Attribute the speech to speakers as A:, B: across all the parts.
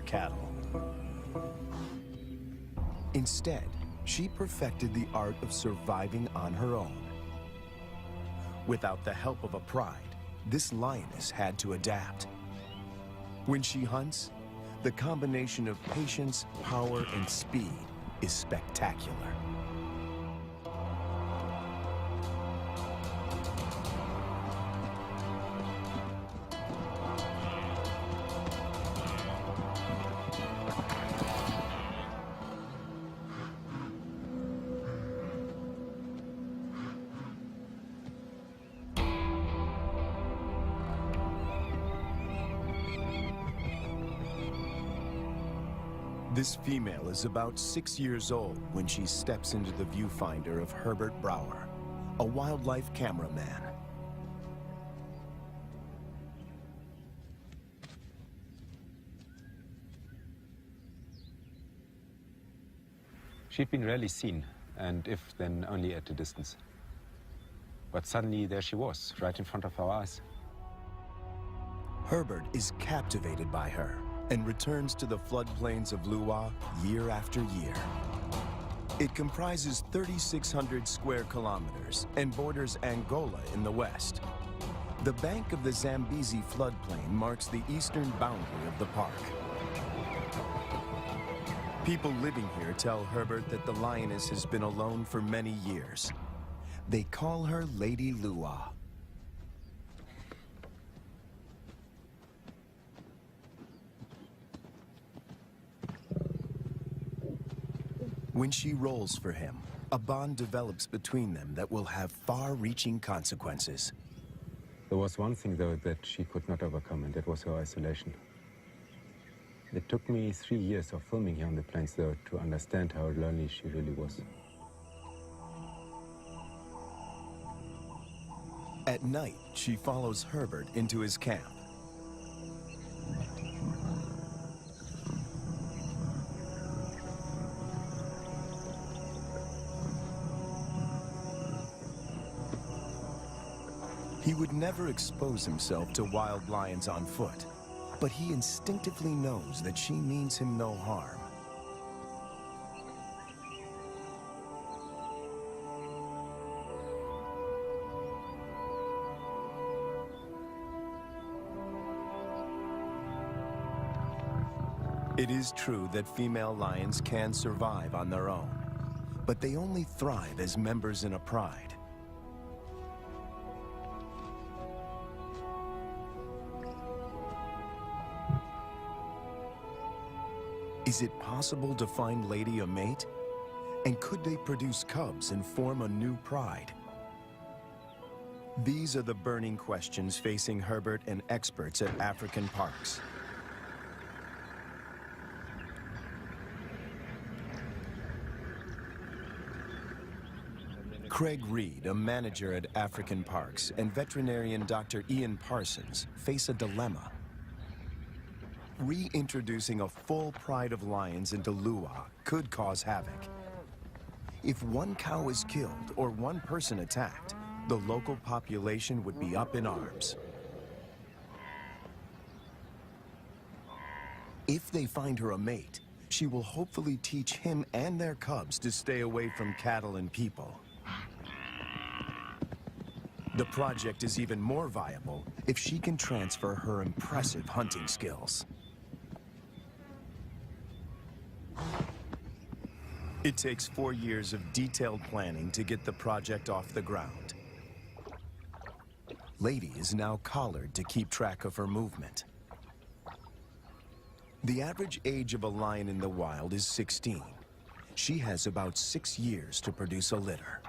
A: cattle. Instead, she perfected the art of surviving on her own. Without the help of a pride, this lioness had to adapt. When she hunts, the combination of patience, power, and speed is spectacular. This female is about 6 years old when she steps into the viewfinder of Herbert Brouwer, a wildlife cameraman.
B: She'd been rarely seen, and if, then only at a distance. But suddenly there she was, right in front of our eyes.
A: Herbert is captivated by her and returns to the floodplains of Luwa year after year. It comprises 3,600 square kilometers and borders Angola in the west. The bank of the Zambezi floodplain marks the eastern boundary of the park. People living here tell Herbert that the lioness has been alone for many years. They call her Lady Luwa. When she rolls for him, a bond develops between them that will have far-reaching consequences.
B: There was one thing, though, that she could not overcome, and that was her isolation. It took me 3 years of filming here on the plains, though, to understand how lonely she really was.
A: At night, she follows Herbert into his camp. He would never expose himself to wild lions on foot, but he instinctively knows that she means him no harm. It is true that female lions can survive on their own, but they only thrive as members in a pride. Is it possible to find Lady a mate? And could they produce cubs and form a new pride? These are the burning questions facing Herbert and experts at African parks. Craig Reed, a manager at African Parks, and veterinarian Dr. Ian Parsons face a dilemma. Reintroducing a full pride of lions into Luwa could cause havoc. If one cow is killed or one person attacked, the local population would be up in arms. If they find her a mate, she will hopefully teach him and their cubs to stay away from cattle and people. The project is even more viable if she can transfer her impressive hunting skills. It takes 4 years of detailed planning to get the project off the ground. Lady is now collared to keep track of her movement. The average age of a lion in the wild is 16. She has about 6 years to produce a litter.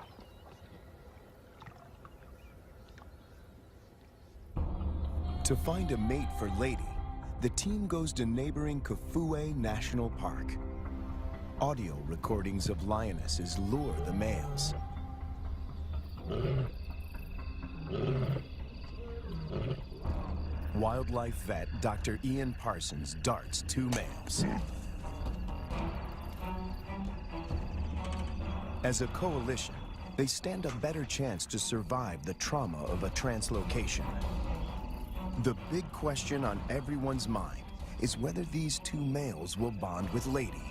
A: To find a mate for Lady, the team goes to neighboring Kafue National Park. Audio recordings of lionesses lure the males. Wildlife vet Dr. Ian Parsons darts 2 males. As a coalition, they stand a better chance to survive the trauma of a translocation. The big question on everyone's mind is whether these two males will bond with Lady.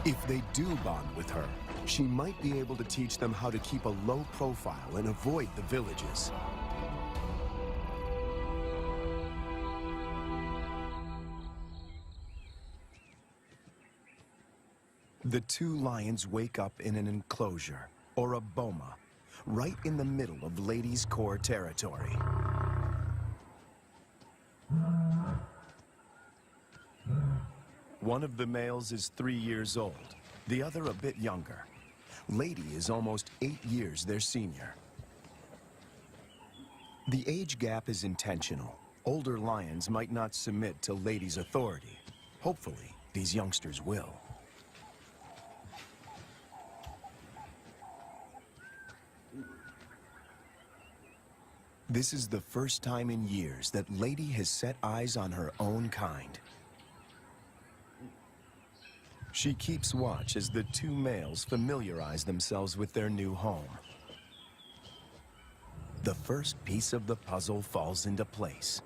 A: If they do bond with her, she might be able to teach them how to keep a low profile and avoid the villages. The two lions wake up in an enclosure, or a boma, right in the middle of Lady's core territory. One of the males is 3 years old, the other a bit younger. Lady is almost 8 years their senior. The age gap is intentional. Older lions might not submit to Lady's authority. Hopefully, these youngsters will. This is the first time in years that Lady has set eyes on her own kind. She keeps watch as the two males familiarize themselves with their new home. The first piece of the puzzle falls into place.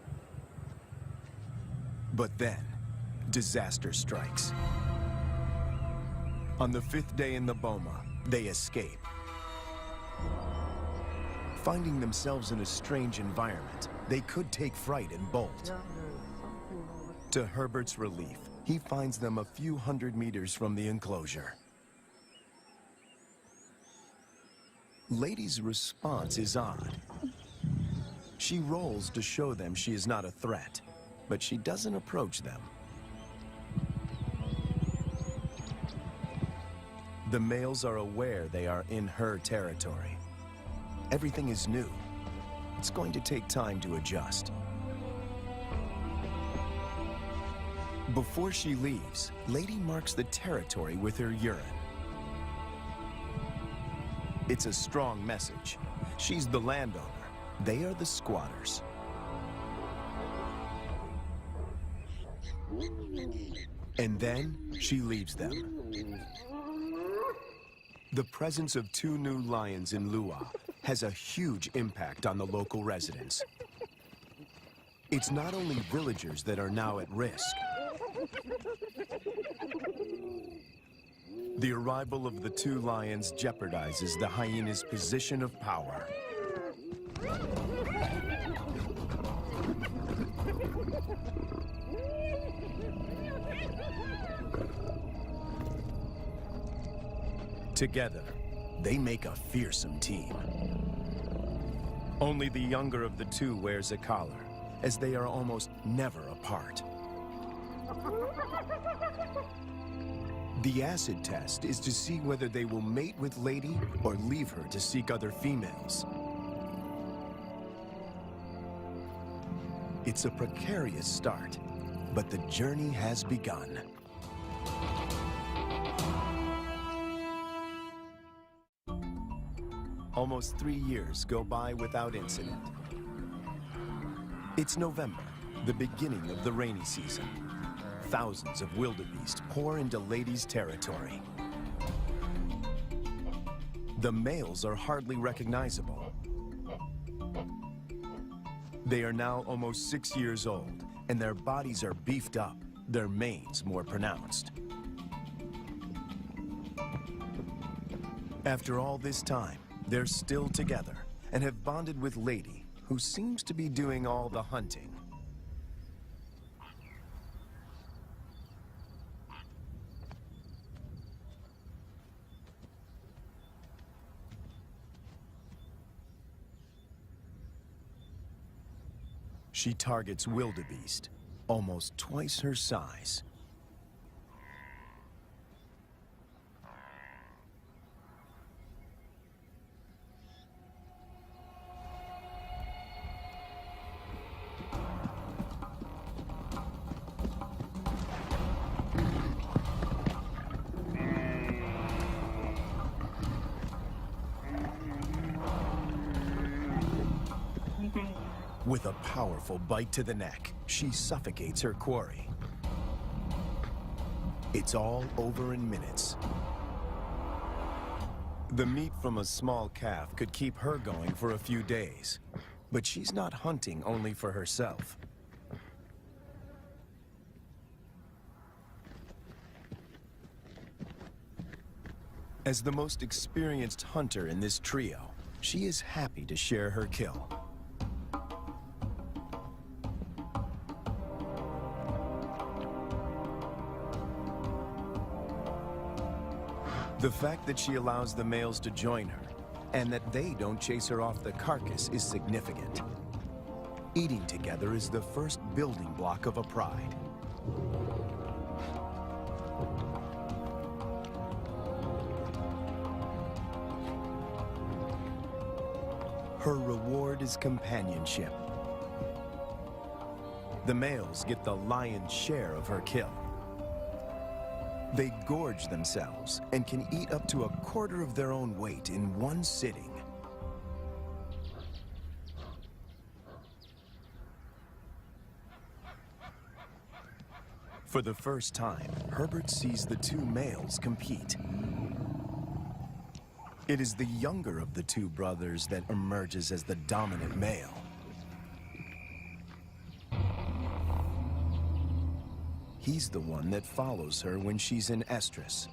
A: But then, disaster strikes. On the 5th day in the boma, they escape. Finding themselves in a strange environment, they could take fright and bolt. To Herbert's relief, he finds them a few hundred meters from the enclosure. Lady's response is odd. She rolls to show them she is not a threat, but she doesn't approach them. The males are aware they are in her territory. Everything is new. It's going to take time to adjust. Before she leaves, Lady marks the territory with her urine. It's a strong message. She's the landowner. They are the squatters. And then she leaves them. The presence of two new lions in Lua has a huge impact on the local residents. It's not only villagers that are now at risk. The arrival of the two lions jeopardizes the hyena's position of power. Together, they make a fearsome team. Only the younger of the two wears a collar, as they are almost never apart. The acid test is to see whether they will mate with Lady or leave her to seek other females. It's a precarious start, but the journey has begun. Almost 3 years go by without incident. It's November, the beginning of the rainy season. Thousands of wildebeest pour into Lady's territory. The males are hardly recognizable. They are now almost 6 years old, and their bodies are beefed up, their manes more pronounced. After all this time, they're still together and have bonded with Lady, who seems to be doing all the hunting. She targets wildebeest, almost twice her size. With a powerful bite to the neck, she suffocates her quarry. It's all over in minutes. The meat from a small calf could keep her going for a few days, but she's not hunting only for herself. As the most experienced hunter in this trio, she is happy to share her kill. The fact that she allows the males to join her, and that they don't chase her off the carcass, is significant. Eating together is the first building block of a pride. Her reward is companionship. The males get the lion's share of her kill. They gorge themselves and can eat up to a quarter of their own weight in one sitting. For the first time, Herbert sees the two males compete. It is the younger of the two brothers that emerges as the dominant male. He's the one that follows her when she's in estrus.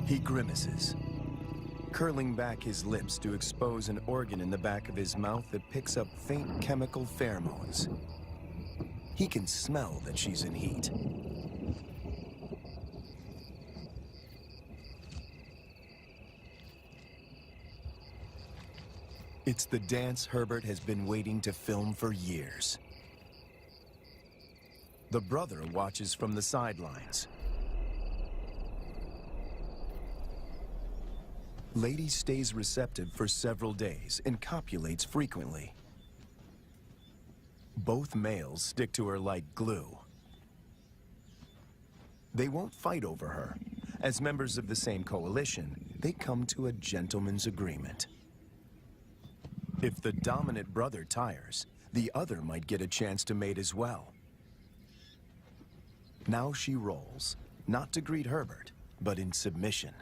A: He grimaces, curling back his lips to expose an organ in the back of his mouth that picks up faint chemical pheromones. He can smell that she's in heat. It's the dance Herbert has been waiting to film for years. The brother watches from the sidelines. Lady stays receptive for several days and copulates frequently. Both males stick to her like glue. They won't fight over her. As members of the same coalition, they come to a gentleman's agreement. If the dominant brother tires, the other might get a chance to mate as well. Now she rolls, not to greet Herbert, but in submission.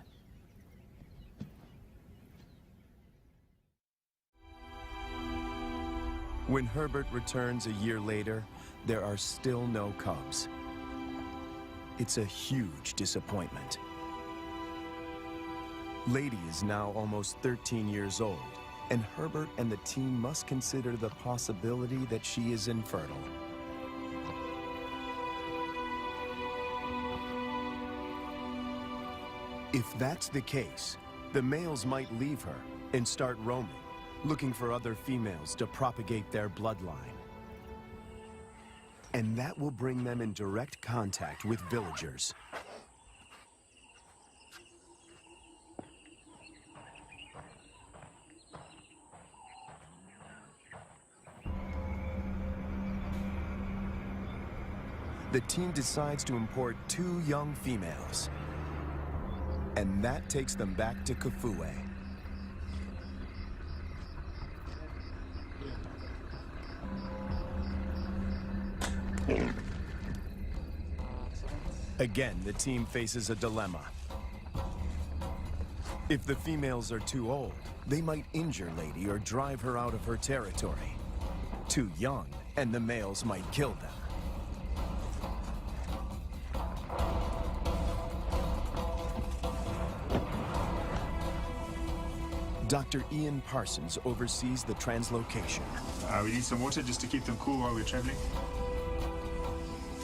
A: When Herbert returns a year later, there are still no cubs. It's a huge disappointment. Lady is now almost 13 years old, and Herbert and the team must consider the possibility that she is infertile. If that's the case, the males might leave her and start roaming, looking for other females to propagate their bloodline. And that will bring them in direct contact with villagers. The team decides to import 2 young females. And that takes them back to Kafue. Again, the team faces a dilemma. If the females are too old, they might injure Lady or drive her out of her territory. Too young, and the males might kill them. Dr. Ian Parsons oversees the translocation.
C: We need some water just to keep them cool while we're traveling.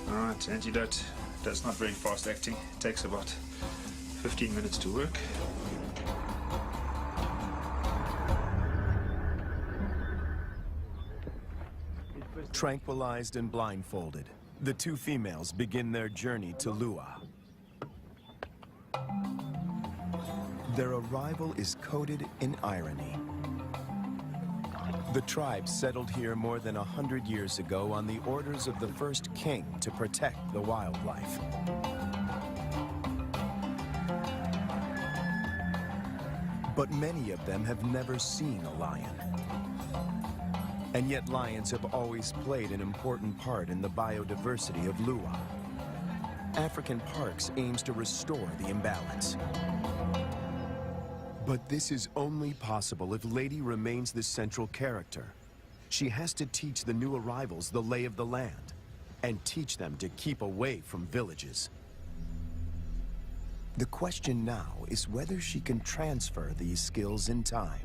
C: All right, antidote. That's not very fast acting. It takes about 15 minutes to work.
A: Tranquilized and blindfolded, the 2 females begin their journey to Lua. Their arrival is coded in irony. The tribe settled here more than 100 years ago on the orders of the first king to protect the wildlife. But many of them have never seen a lion. And yet lions have always played an important part in the biodiversity of Lua. African Parks aims to restore the imbalance. But this is only possible if Lady remains the central character. She has to teach the new arrivals the lay of the land, and teach them to keep away from villages. The question now is whether she can transfer these skills in time.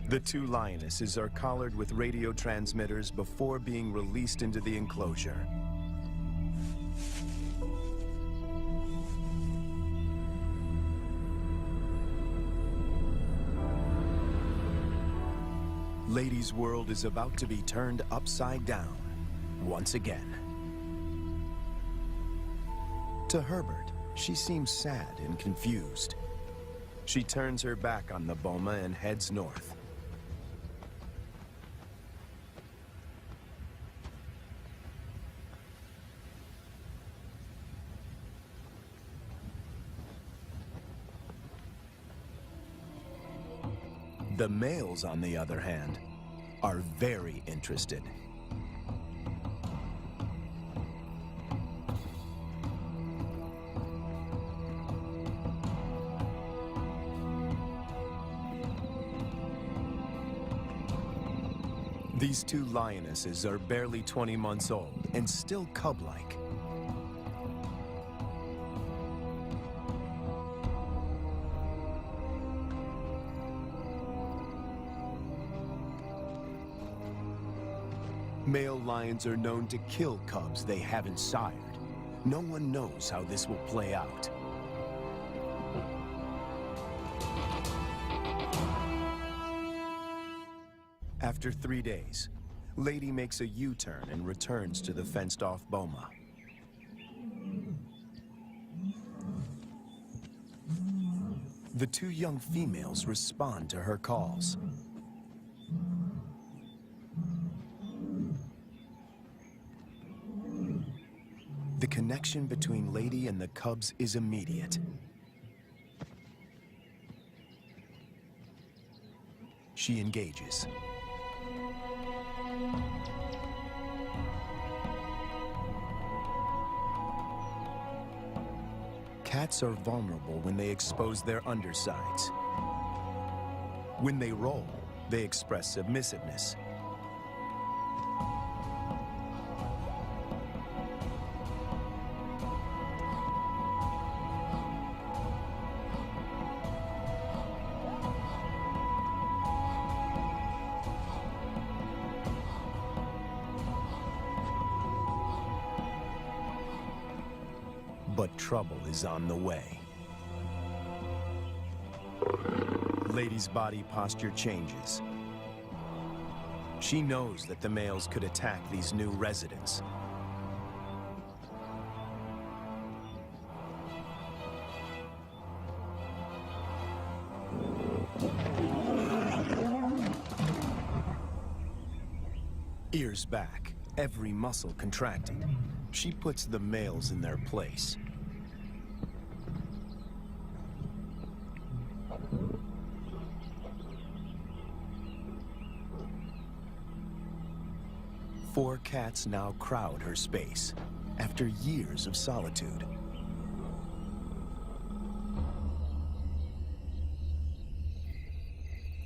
A: The two lionesses are collared with radio transmitters before being released into the enclosure. Lady's world is about to be turned upside down, once again. To Herbert, she seems sad and confused. She turns her back on the boma and heads north. The males, on the other hand, are very interested. These two lionesses are barely 20 months old and still cub-like. Male lions are known to kill cubs they haven't sired. No one knows how this will play out. After 3 days, Lady makes a U-turn and returns to the fenced-off boma. The two young females respond to her calls. The connection between Lady and the cubs is immediate. She engages. Cats are vulnerable when they expose their undersides. When they roll, they express submissiveness. But trouble is on the way. Lady's body posture changes. She knows that the males could attack these new residents. Ears back, every muscle contracted. She puts the males in their place. Four cats now crowd her space, after years of solitude.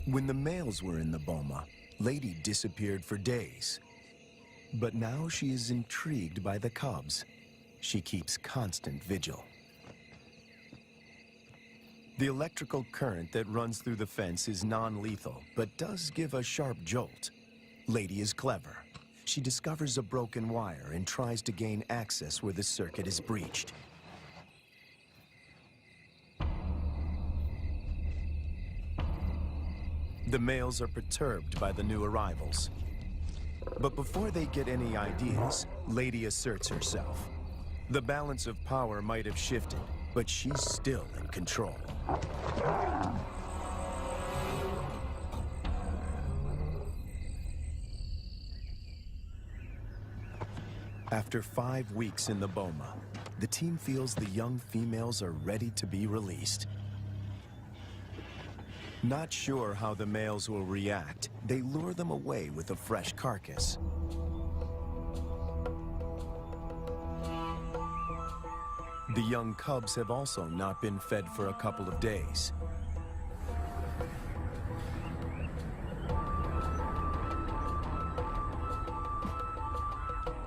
A: When the males were in the boma, Lady disappeared for days. But now she is intrigued by the cubs. She keeps constant vigil. The electrical current that runs through the fence is non-lethal, but does give a sharp jolt. Lady is clever. She discovers a broken wire and tries to gain access where the circuit is breached. The males are perturbed by the new arrivals. But before they get any ideas, Lady asserts herself. The balance of power might have shifted, but she's still in control. After 5 weeks in the boma, the team feels the young females are ready to be released. Not sure how the males will react, they lure them away with a fresh carcass. The young cubs have also not been fed for a couple of days.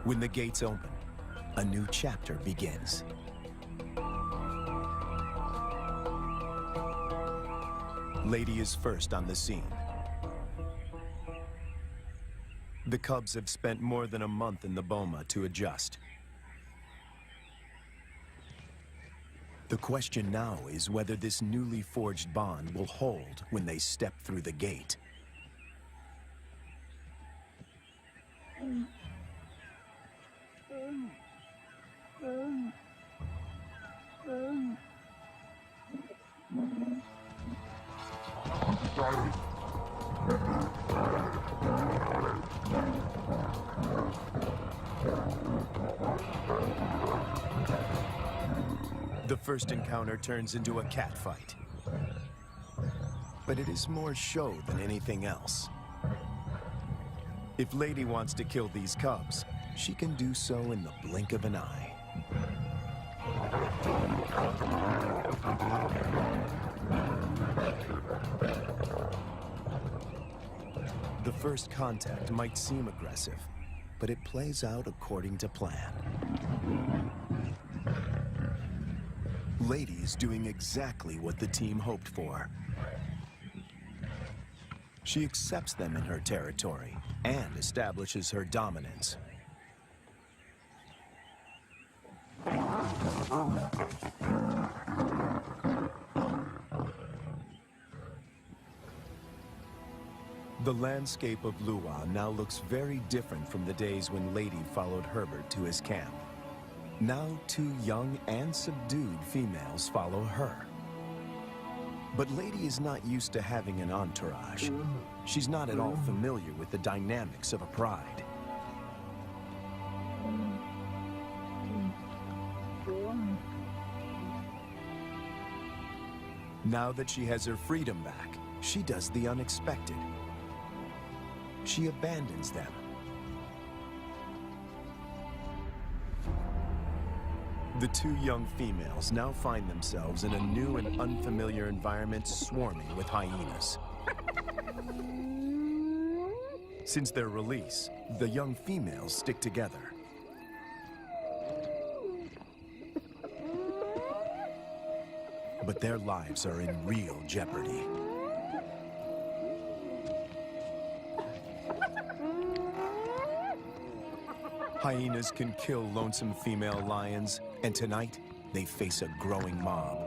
A: When the gates open, a new chapter begins. Lady is first on the scene. The cubs have spent more than a month in the boma to adjust. The question now is whether this newly forged bond will hold when they step through the gate. The first encounter turns into a catfight. But it is more show than anything else. If Lady wants to kill these cubs, she can do so in the blink of an eye. The first contact might seem aggressive, but it plays out according to plan. Lady is doing exactly what the team hoped for. She accepts them in her territory and establishes her dominance. The landscape of Lua now looks very different from the days when Lady followed Herbert to his camp. Now 2 young and subdued females follow her. But Lady is not used to having an entourage. She's not at all familiar with the dynamics of a pride. Now that she has her freedom back, she does the unexpected. She abandons them. The 2 young females now find themselves in a new and unfamiliar environment swarming with hyenas. Since their release, the young females stick together. But their lives are in real jeopardy. Hyenas can kill lonesome female lions, and tonight, they face a growing mob.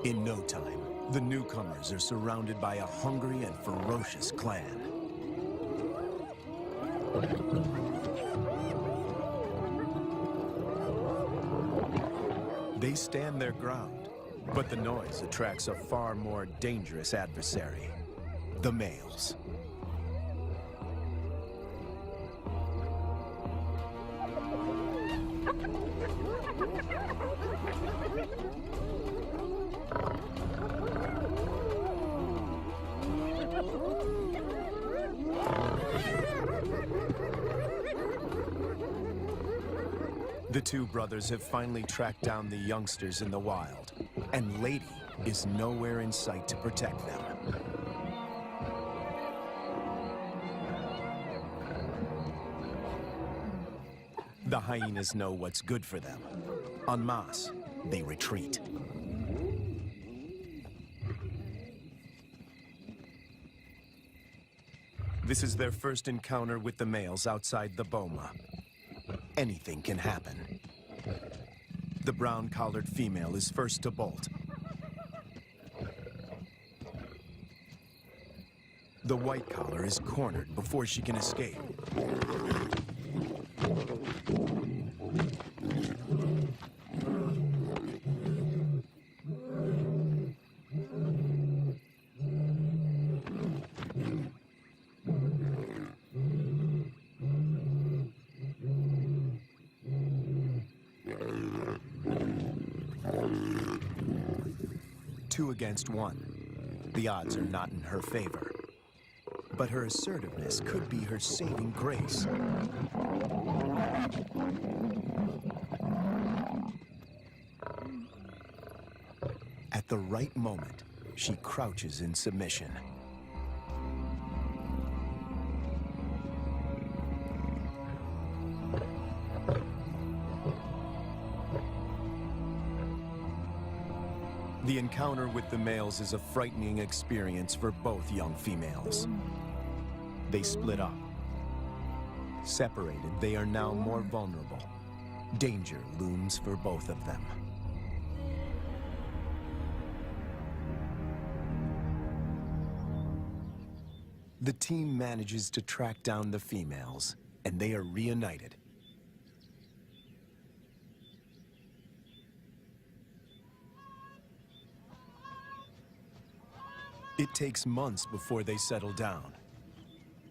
A: In no time, the newcomers are surrounded by a hungry and ferocious clan. They stand their ground, but the noise attracts a far more dangerous adversary, the males. The 2 brothers have finally tracked down the youngsters in the wild, and Lady is nowhere in sight to protect them. The hyenas know what's good for them. En masse, they retreat. This is their first encounter with the males outside the boma. Anything can happen. The brown-collared female is first to bolt. The white collar is cornered before she can escape. 2 against 1. The odds are not in her favor. But her assertiveness could be her saving grace. At the right moment, she crouches in submission. The encounter with the males is a frightening experience for both young females. They split up. Separated, they are now more vulnerable. Danger looms for both of them. The team manages to track down the females, and they are reunited. It takes months before they settle down.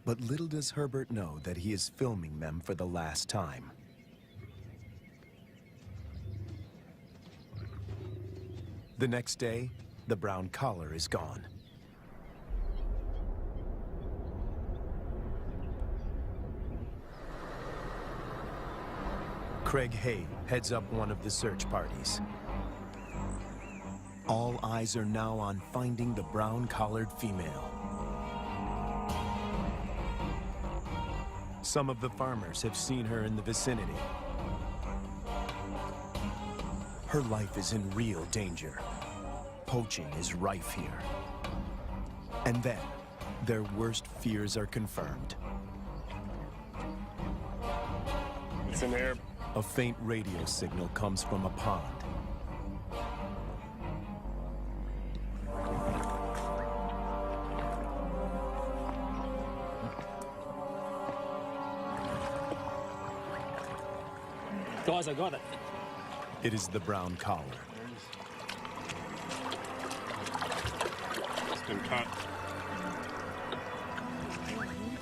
A: But little does Herbert know that he is filming them for the last time. The next day, the brown collar is gone. Craig Hay heads up one of the search parties. All eyes are now on finding the brown-collared female. Some of the farmers have seen her in the vicinity. Her life is in real danger. Poaching is rife here. And then, their worst fears are confirmed.
D: It's an air.
A: A faint radio signal comes from a pond.
E: Guys, I got it.
A: It is the brown collar.
D: It's been cut.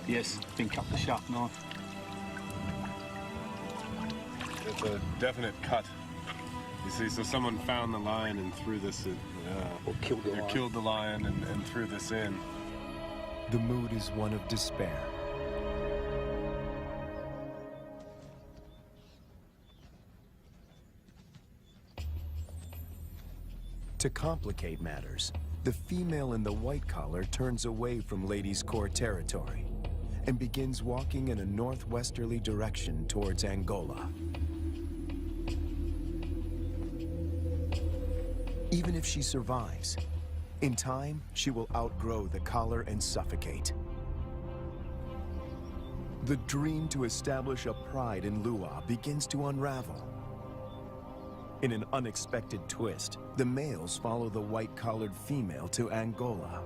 E: Yes, been cut with a sharp knife.
D: It's a definite cut. You see, so someone found the lion and threw this in.
E: Or killed the lion.
D: Killed the lion and threw this in.
A: The mood is one of despair. To complicate matters, the female in the white collar turns away from Ladies' Corps territory and begins walking in a northwesterly direction towards Angola. Even if she survives, in time, she will outgrow the collar and suffocate. The dream to establish a pride in Lua begins to unravel. In an unexpected twist, the males follow the white-collared female to Angola.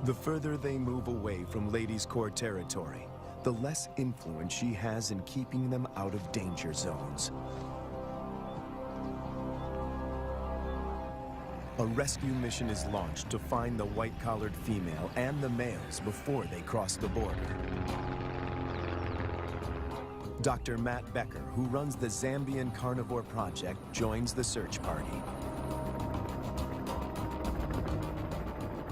A: The further they move away from Ladies' Corps territory, the less influence she has in keeping them out of danger zones. A rescue mission is launched to find the white-collared female and the males before they cross the border. Dr. Matt Becker, who runs the Zambian Carnivore Project, joins the search party.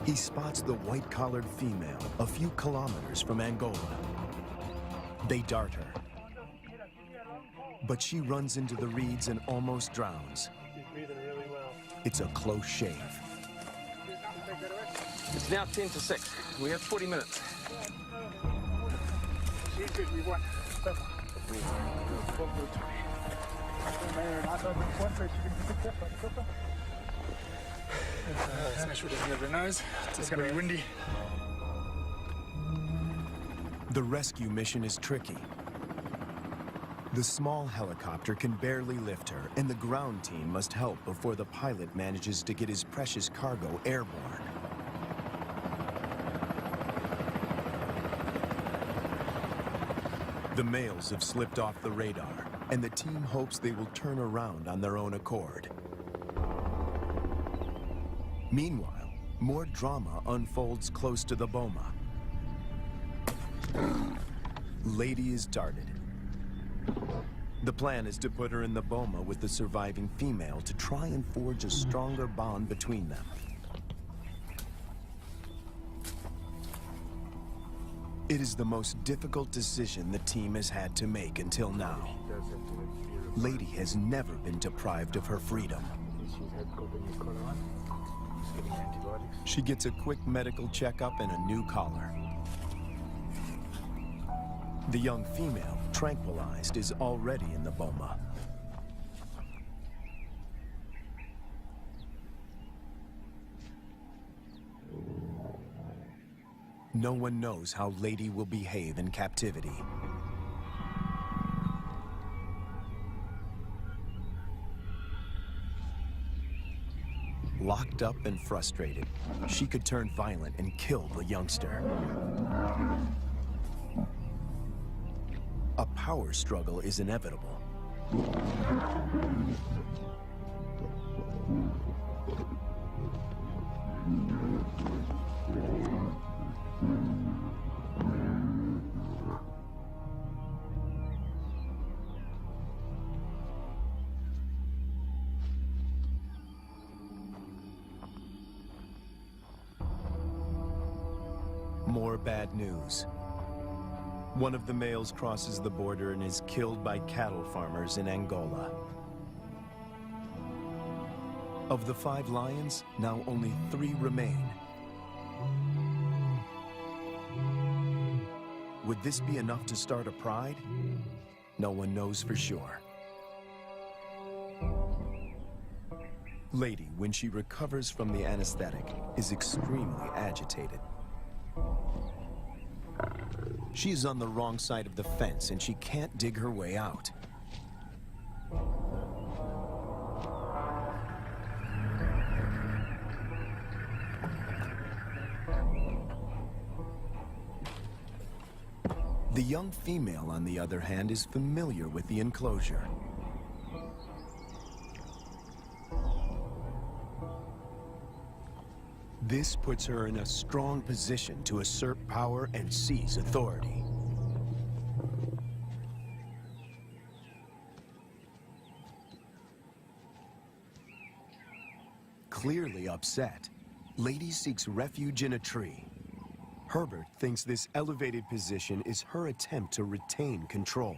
A: He spots the white-collared female a few kilometers from Angola. They dart her. But she runs into the reeds and almost drowns.
F: She's breathing really well.
A: It's a close shave.
E: It's now 10 to 6. We have 40 minutes.
F: She's good. We won. Let's make sure it doesn't get her nose. It's going to be windy.
A: The rescue mission is tricky. The small helicopter can barely lift her, and the ground team must help before the pilot manages to get his precious cargo airborne. The males have slipped off the radar, and the team hopes they will turn around on their own accord. Meanwhile, more drama unfolds close to the boma. Lady is darted. The plan is to put her in the boma with the surviving female to try and forge a stronger bond between them. It is the most difficult decision the team has had to make until now. Lady has never been deprived of her freedom. She gets a quick medical checkup and a new collar. The young female, tranquilized, is already in the boma. No one knows how Lady will behave in captivity. Locked up and frustrated, she could turn violent and kill the youngster. A power struggle is inevitable. More bad news. One of the males crosses the border and is killed by cattle farmers in Angola. Of the 5 lions, now only 3 remain. Would this be enough to start a pride? No one knows for sure. Lady, when she recovers from the anesthetic, is extremely agitated. She is on the wrong side of the fence and she can't dig her way out. The young female, on the other hand, is familiar with the enclosure. This puts her in a strong position to assert power and seize authority. Clearly upset, Lady seeks refuge in a tree. Herbert thinks this elevated position is her attempt to retain control.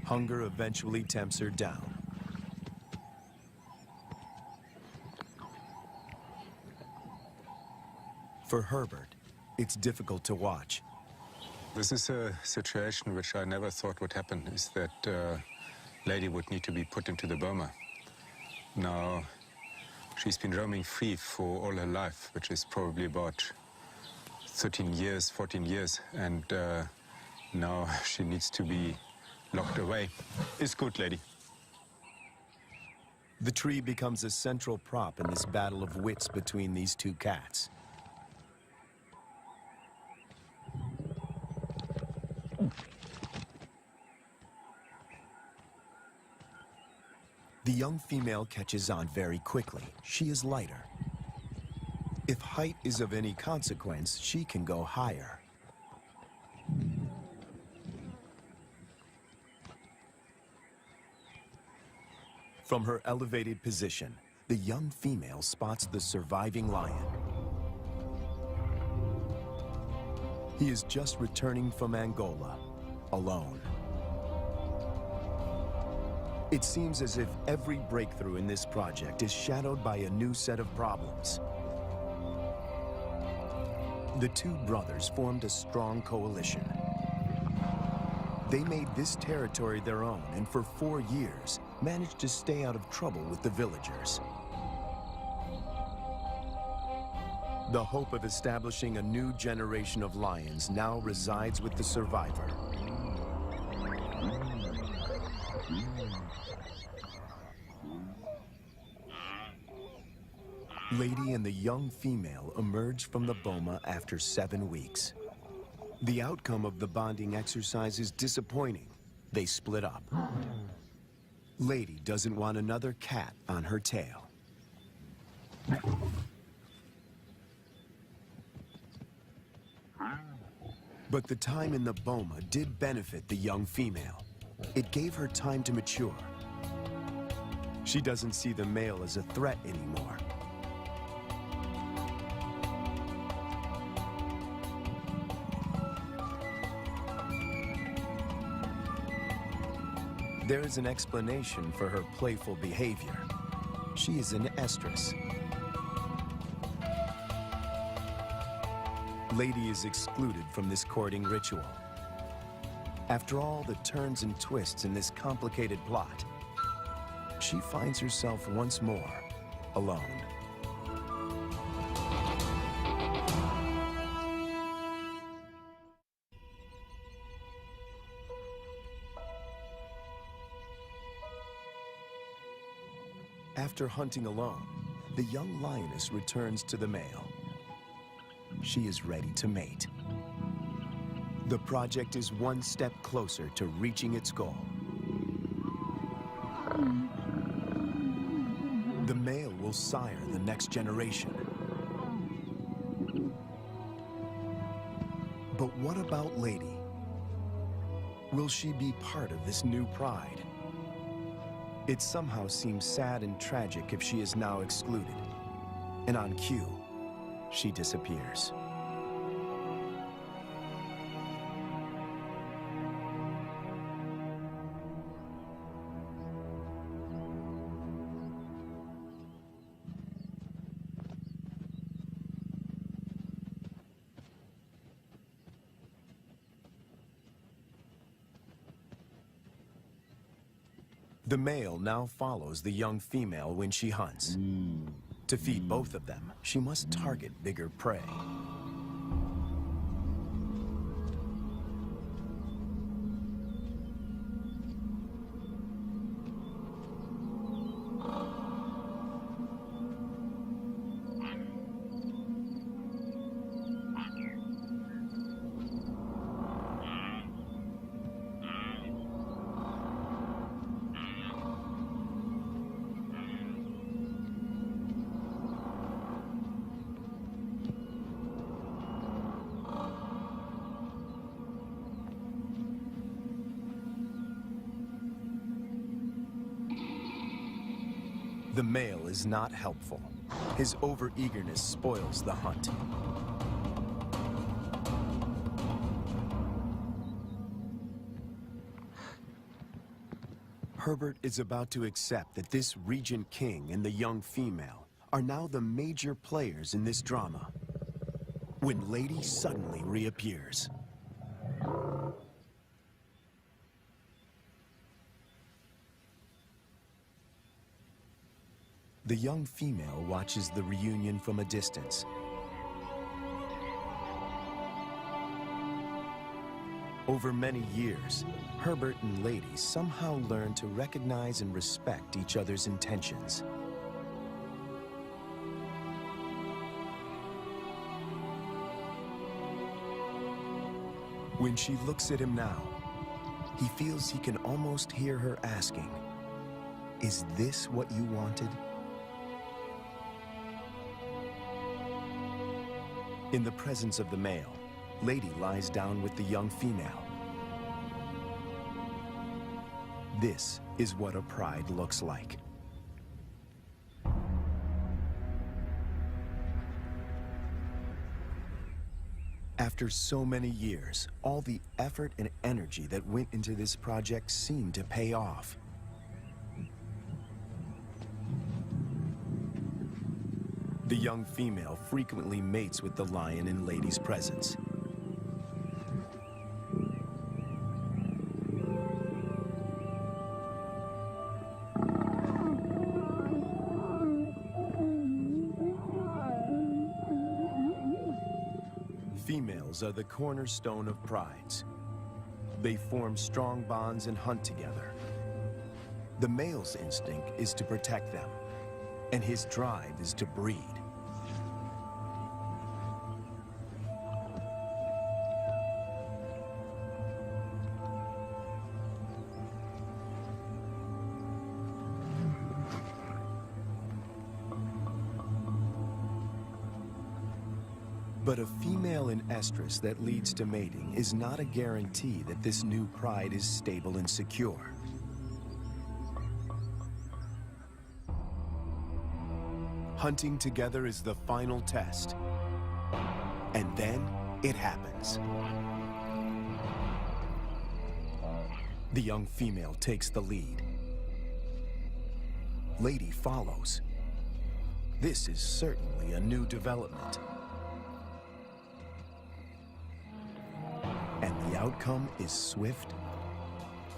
A: Hunger eventually tempts her down. For Herbert, it's difficult to watch.
B: This is a situation which I never thought would happen, is that Lady would need to be put into the boma. Now, she's been roaming free for all her life, which is probably about 13 years, 14 years, and now she needs to be locked away. It's good, Lady.
A: The tree becomes a central prop in this battle of wits between these 2 cats. The young female catches on very quickly. She is lighter. If height is of any consequence, she can go higher. From her elevated position, the young female spots the surviving lion. He is just returning from Angola, alone. It seems as if every breakthrough in this project is shadowed by a new set of problems. The 2 brothers formed a strong coalition. They made this territory their own and for 4 years managed to stay out of trouble with the villagers. The hope of establishing a new generation of lions now resides with the survivor. Lady and the young female emerge from the boma after 7 weeks. The outcome of the bonding exercise is disappointing. They split up. Lady doesn't want another cat on her tail. But the time in the boma did benefit the young female. It gave her time to mature. She doesn't see the male as a threat anymore. There is an explanation for her playful behavior. She is an estrus. Lady is excluded from this courting ritual. After all the turns and twists in this complicated plot, she finds herself once more alone. After hunting alone, the young lioness returns to the male. She is ready to mate. The project is one step closer to reaching its goal. The male will sire the next generation. But what about Lady? Will she be part of this new pride? It somehow seems sad and tragic if she is now excluded. And on cue, she disappears. The male now follows the young female when she hunts. To feed both of them, she must target bigger prey. The male is not helpful. His overeagerness spoils the hunt. Herbert is about to accept that this Regent King and the young female are now the major players in this drama, when Lady suddenly reappears. The young female watches the reunion from a distance. Over many years, Herbert and Lady somehow learn to recognize and respect each other's intentions. When she looks at him now, he feels he can almost hear her asking, "Is this what you wanted?" In the presence of the male, Lady lies down with the young female. This is what a pride looks like. After so many years, all the effort and energy that went into this project seemed to pay off. The young female frequently mates with the lion in Lady's presence. Females are the cornerstone of prides. They form strong bonds and hunt together. The male's instinct is to protect them, and his drive is to breed. But a female in estrus that leads to mating is not a guarantee that this new pride is stable and secure. Hunting together is the final test. And then it happens. The young female takes the lead. Lady follows. This is certainly a new development. And the outcome is swift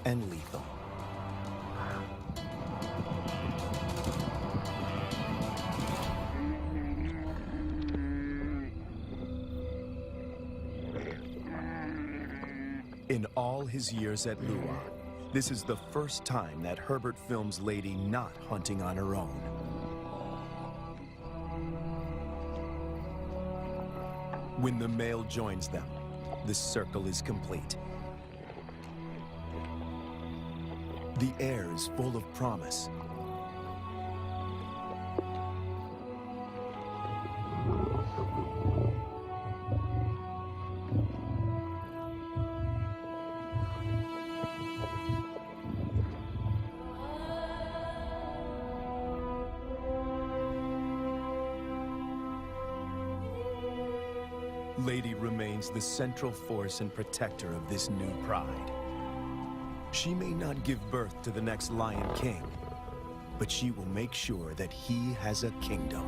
A: and lethal. In all his years at Lua, this is the first time that Herbert films Lady not hunting on her own. When the male joins them, the circle is complete. The air is full of promise. Lady remains the central force and protector of this new pride. She may not give birth to the next Lion King, but she will make sure that he has a kingdom.